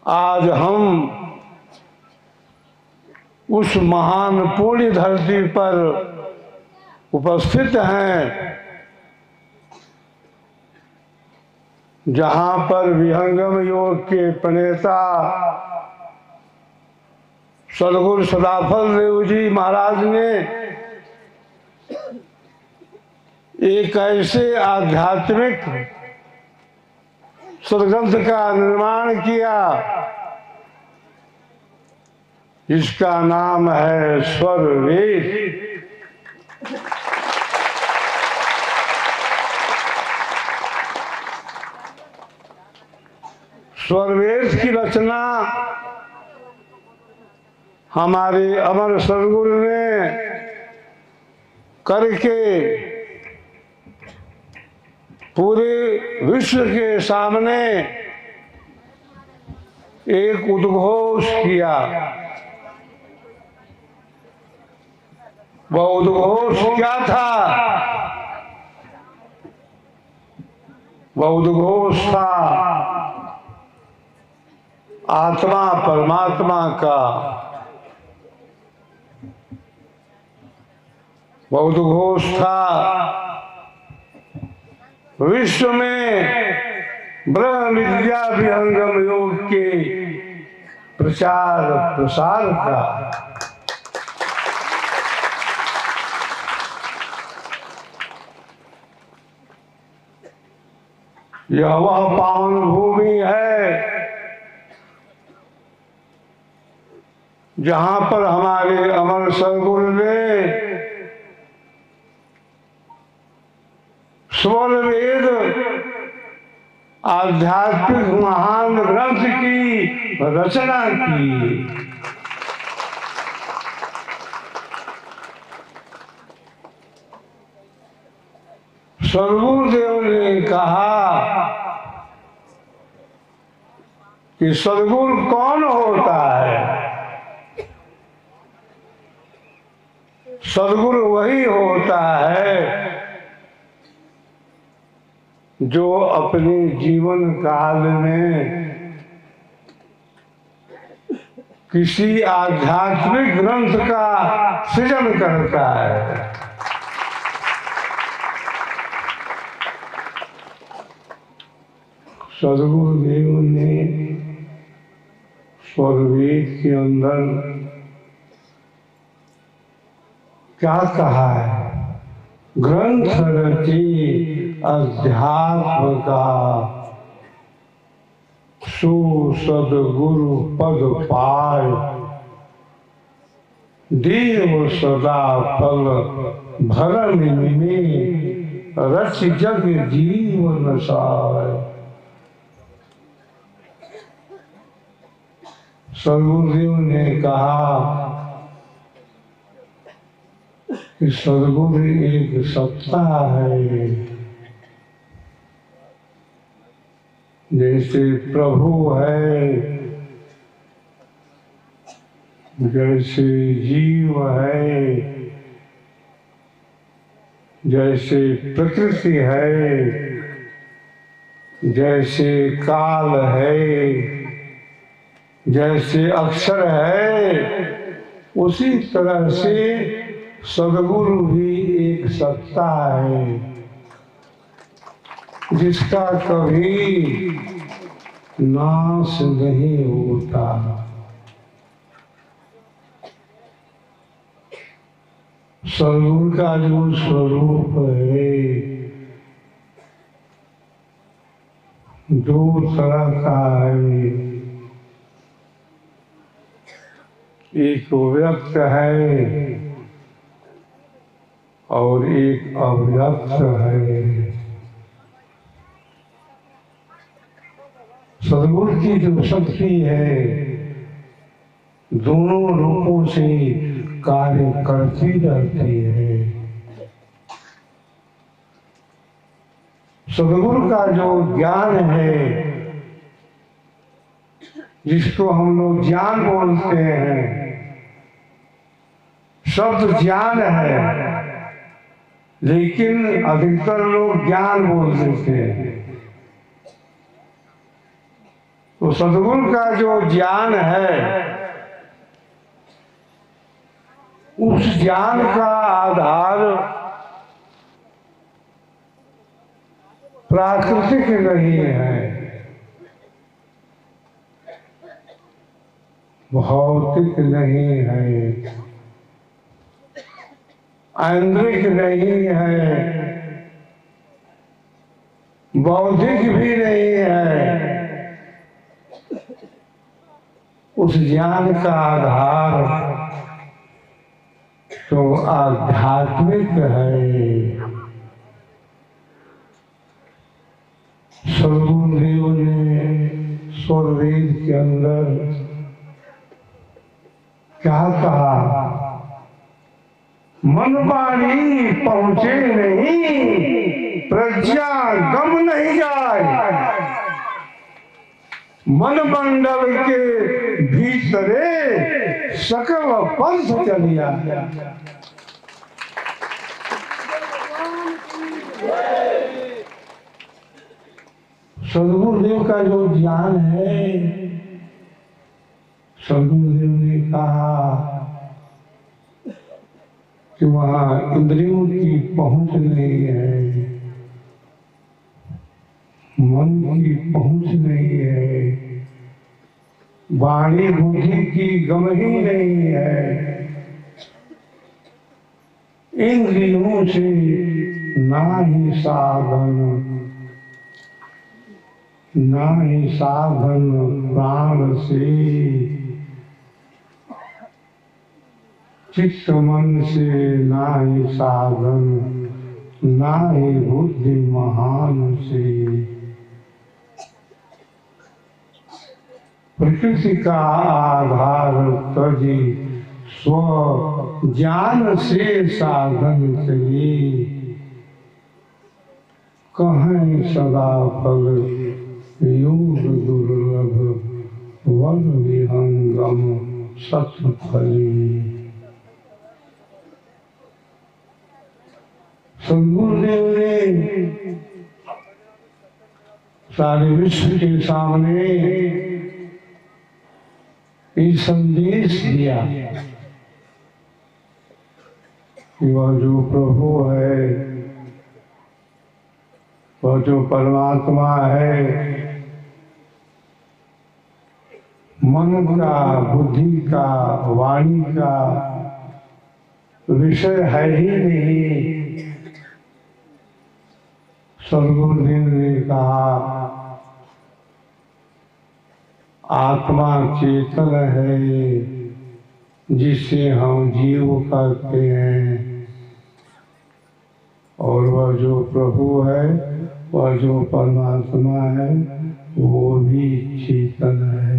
आज हम उस महान पुण्य धरती पर उपस्थित हैं जहां पर विहंगम योग के प्रणेता सदगुरु सदाफल देव जी महाराज ने एक ऐसे आध्यात्मिक सदग्रंथ का निर्माण किया जिसका नाम है स्वर वेद। स्वर वेद की रचना हमारे अमर सदगुरु ने करके पूरे विश्व के सामने एक उद्घोष किया। वह उद्घोष क्या था? वह उद्घोष था आत्मा परमात्मा का। वह उद्घोष था विश्व में ब्रह्म विद्या विहंगम योग के प्रचार प्रसार का। यह वह पावन भूमि है जहां पर हमारे अमर सदगुरु ने स्वर वेद आध्यात्मिक महान ग्रंथ की रचना की। सदगुरुदेव ने कहा कि सदगुरु कौन होता है? सदगुरु वही होता है जो अपने जीवन काल में किसी आध्यात्मिक ग्रंथ का सृजन करता है। सदगुरुदेव ने स्वर वेद के अंदर क्या कहा है? ग्रंथ रचे अध्यात्म का सो सदगुरु पद पाए, देव सदा फल भरन में रच जग जीवन साय। सदगुरुदेव ने कहा कि सदगुरु एक सत्ता है, जैसे प्रभु है, जैसे जीव है, जैसे प्रकृति है, जैसे काल है, जैसे अक्षर है, उसी तरह से सदगुरु भी एक सत्ता है जिसका कभी नाश नहीं होता। सदगुरु का जो स्वरूप है दो तरह का है, एक व्यक्त है और एक अव्यक्त है। सदगुरु की जो शक्ति है दोनों रूपों से कार्य करती रहती है। सदगुरु का जो ज्ञान है जिसको हम लोग ज्ञान बोलते हैं, शब्द ज्ञान है लेकिन अधिकतर लोग ज्ञान बोल देते हैं। तो सद्गुरु का जो ज्ञान है, उस ज्ञान का आधार प्राकृतिक नहीं है, भौतिक नहीं है, ऐन्द्रिक नहीं है, बौद्धिक भी नहीं है। उस ज्ञान का आधार तो आध्यात्मिक है। सद्गुरुदेव ने स्वरवेद के अंदर क्या कहा? मन वाणी पहुंचे नहीं, प्रज्ञा गम नहीं जाए। मन मंडल के भीतरे सकल पंथ चलिया। सद्गुरुदेव का जो ज्ञान है, सद्गुरुदेव ने कहा कि वहाँ इंद्रियों की पहुंच नहीं है, मन की पहुंच नहीं है, वाणी बुद्धि की गम ही नहीं है। इंद्रियों से ना ही साधन, ना ही साधन प्राण से, चित्त मन से ना ही साधन, ना ही बुद्धि महान से। प्रकृति का आधार तजी, स्व ज्ञान से साधन चली। कहें सदा फल योग दुर्लभ, वन विहंगम सत्य फली। सद्गुरुदेव ने सारे विश्व के सामने ये संदेश दिया कि वह जो प्रभु है, वह जो परमात्मा है, मन का, बुद्धि का, वाणी का विषय है ही नहीं। सद्गुरुदेव ने कहा आत्मा चेतन है, जिसे हम जीव कहते हैं, और वह जो प्रभु है, वह जो परमात्मा है, वो भी चेतन है।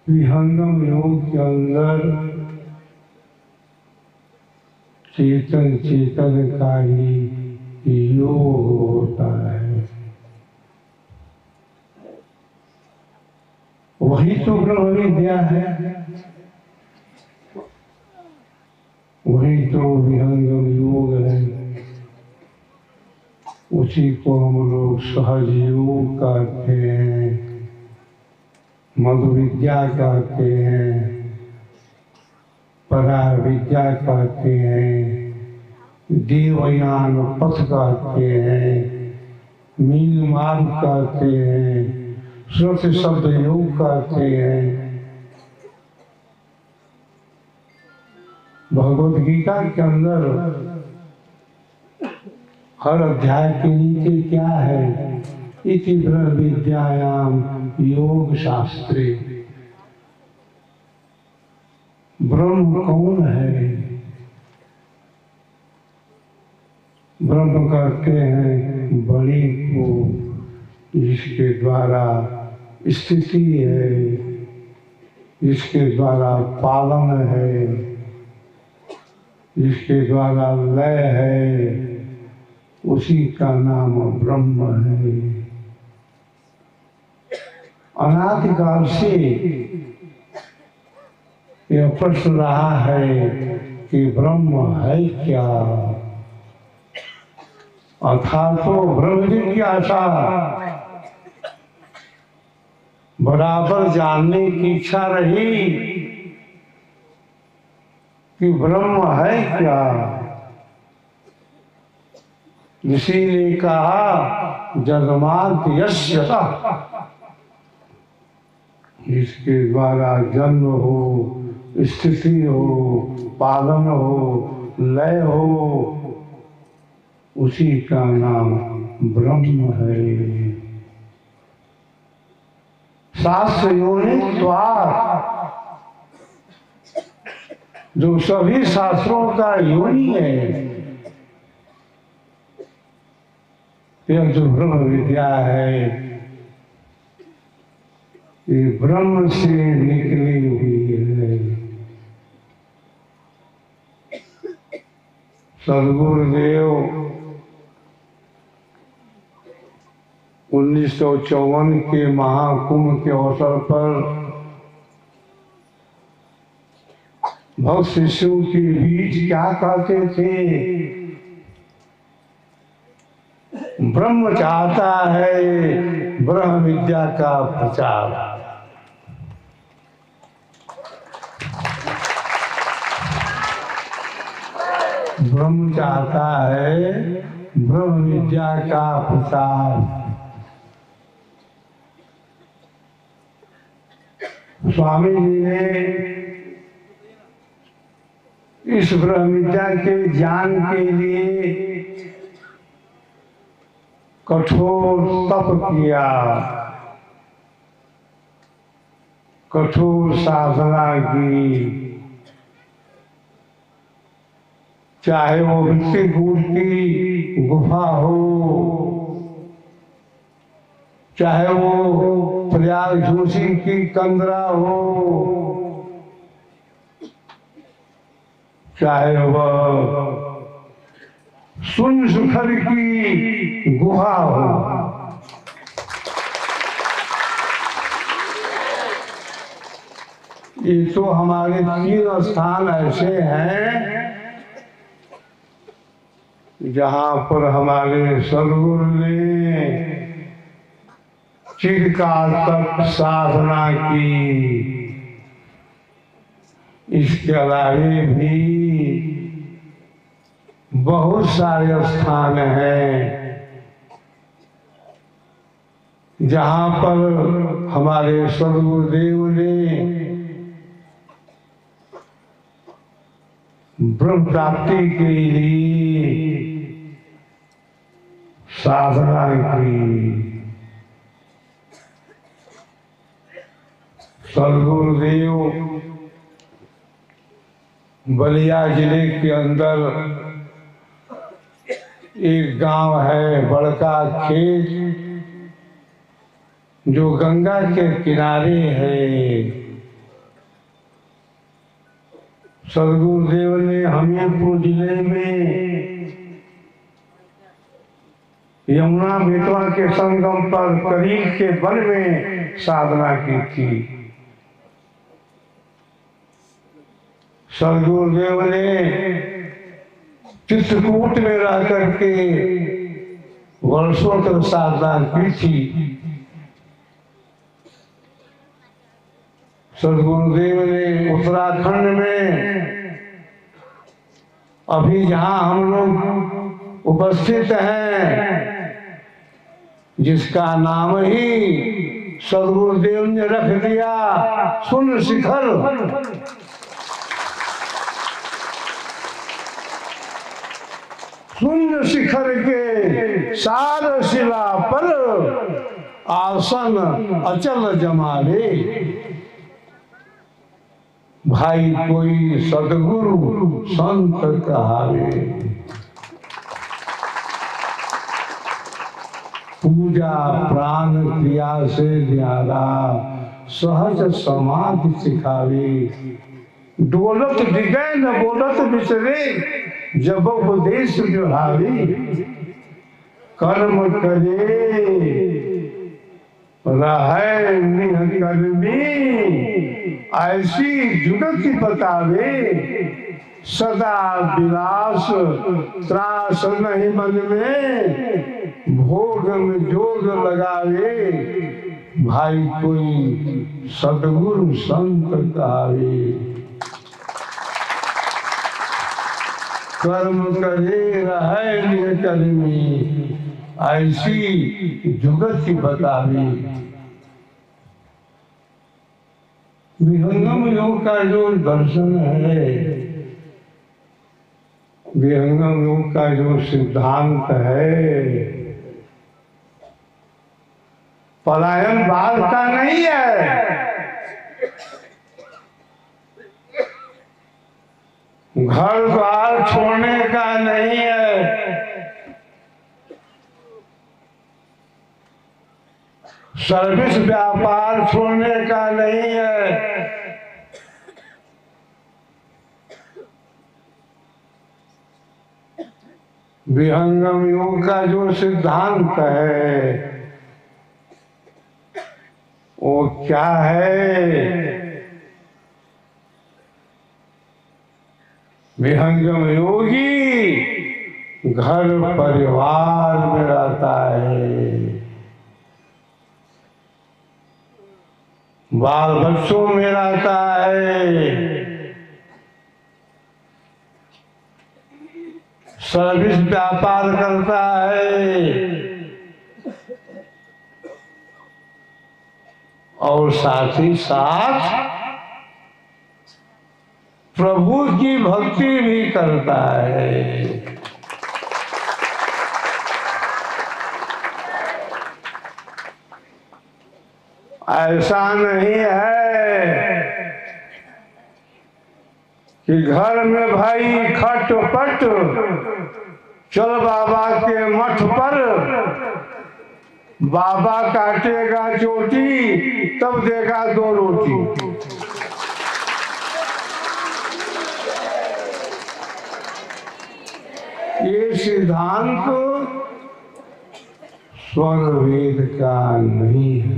विहंगम योग के अंदर चेतन चेतन का ही योग होता है। वही तो ब्रह्म विद्या है, वही तो विहंगम योग है। उसी को हम लोग सहज योग कहते हैं, मधु विद्या कहते हैं, परा विद्या कहते हैं, देवयान पथ कहते हैं, मीन मार्ग कहते हैं, श्रुति शब्द योग कहते हैं। भगवद गीता के अंदर हर अध्याय के नीचे क्या है? इति ब्रह्म विद्यायाम योग शास्त्रे। ब्रह्म कौन है? ब्रह्म कहते हैं बड़ी को, जिसके द्वारा स्थिति है, जिसके द्वारा पालन है, जिसके द्वारा लय है, उसी का नाम ब्रह्म है। अनादिकाल से यह प्रश्न रहा है कि ब्रह्म है क्या? अर्थातो ब्रह्म जिज्ञासा, बराबर जानने की इच्छा रही कि ब्रह्म है क्या। इसीलिए कहा जन्माद् यस्य, जिसके द्वारा जन्म हो, स्थिति हो, पालन हो, लय हो, उसी का नाम ब्रह्म है। शास्त्र योनित्वात्, जो सभी शास्त्रों का योनि है, यह जो ब्रह्म विद्या है, ये ब्रह्म से निकली हुई है। सद्गुरुदेव 1954 के महाकुंभ के अवसर पर भक्त शिष्यों के बीच क्या कहते थे? ब्रह्म चाहता है ब्रह्म विद्या का प्रचार। ब्रह्म चाहता है ब्रह्म विद्या का प्रचार। स्वामी जी ने इस ब्रह्म विद्या के ज्ञान के लिए कठोर तप किया, कठोर साधना की, चाहे वो वित्तकूट की गुफा हो, चाहे वो प्रयाग जोशी की कंदरा हो, चाहे वह शून्य शिखर की गुहा हो। ये तो हमारे 3 स्थान ऐसे हैं जहाँ पर हमारे सद्गुरु ने चिरकाल तक साधना की। इसके अलावे भी बहुत सारे स्थान हैं जहाँ पर हमारे सद्गुरुदेव ने ब्रह्म प्राप्ति के लिए साधना की। सद्गुरुदेव बलिया जिले के अंदर एक गांव है बड़का खेत, जो गंगा के किनारे है। सद्गुरुदेव ने हमीरपुर जिले में यमुना बेतवा के संगम पर करीब के वन में साधना की थी। सद्गुरुदेव ने चित्रकूट में रह करके वर्षों तक साधना की थी। सद्गुरुदेव ने उत्तराखंड में अभी जहाँ हम लोग उपस्थित हैं, जिसका नाम ही सद्गुरुदेव ने रख दिया शून्य शिखर। शून्य शिखर के सार शिला पर आसन अचल जमाले। भाई कोई सद्गुरु संत कहावे। पूजा प्राण क्रिया से न्यारा सहज समाधि सिखावे। डोलत दिखे न बोलत बिसरे, जब उपदेश जोहावे। कर्म करे रहे निःकर्मी, ऐसी जुगत बतावे। सदा विलास त्रास नहीं मन में, भोग में जोग लगावे, भाई कोई सदगुरु संत कहावे। कर्म करे रहे निकर्मी, ऐसी जुगति बतावे। विहंगम योग का जो दर्शन है, विहंगम योग का जो सिद्धांत है, पलायन बाल का नहीं है। घर द्वार छोड़ने का नहीं है। सर्विस व्यापार छोड़ने का नहीं है। विहंगम योग का जो सिद्धांत है वो क्या है? विहंगम योगी घर परिवार में रहता है, बाल बच्चों में रहता है, सर्विस व्यापार करता है और साथ ही साथ प्रभु की भक्ति भी करता है। ऐसा नहीं है कि घर में भाई खटपट, चल बाबा के मठ पर, बाबा काटेगा चोटी तब देगा 2 रोटी। ये सिद्धांत स्वर वेद का नहीं है।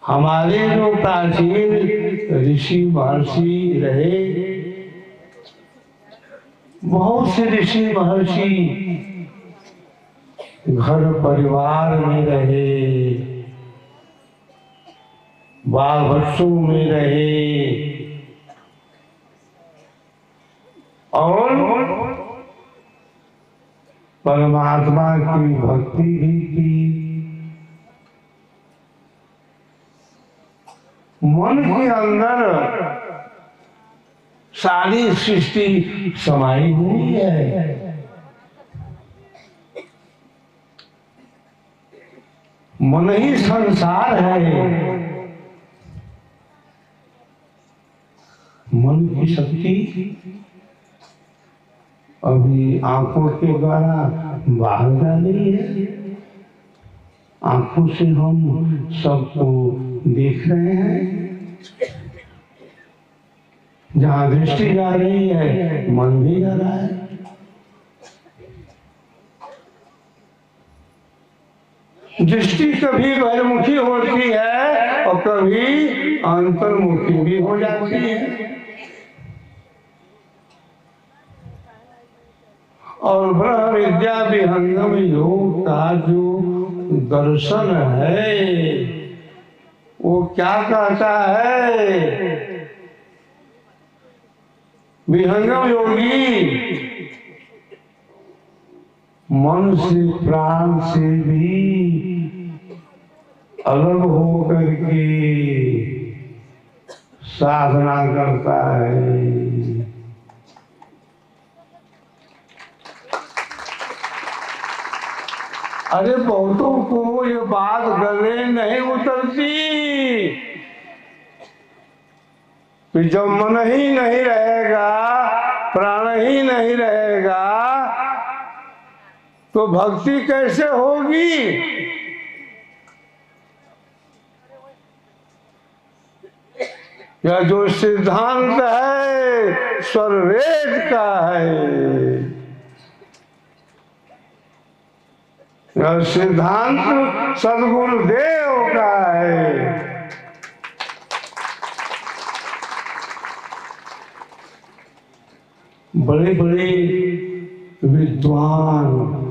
हमारे जो प्राचीन ऋषि महर्षि रहे, बहुत से ऋषि महर्षि घर परिवार में रहे, बाल बच्चों में रहे और परमात्मा की भक्ति भी की। मन के अंदर सारी सृष्टि समाई हुई है। मन ही संसार है। मन की शक्ति अभी आंखों के द्वारा बाहर जा रही है। आंखों से हम सबको देख रहे हैं। जहां दृष्टि जा रही है मन भी जा रहा है। दृष्टि कभी बहिर्मुखी होती है और कभी अंतर्मुखी भी हो जाती है। और ब्रह्म विद्या विहंगम योग का जो दर्शन है वो क्या कहता है? विहंगम योगी मन से प्राण से भी अलग हो करके साधना करता है। अरे बहुतों को ये बात गले नहीं उतरती कि जब मन ही नहीं रहेगा, प्राण ही नहीं रहेगा तो भक्ति कैसे होगी? यह जो सिद्धांत है स्वर्वेद का है। यह सिद्धांत सद्गुरुदेव का है। बड़े बड़े विद्वान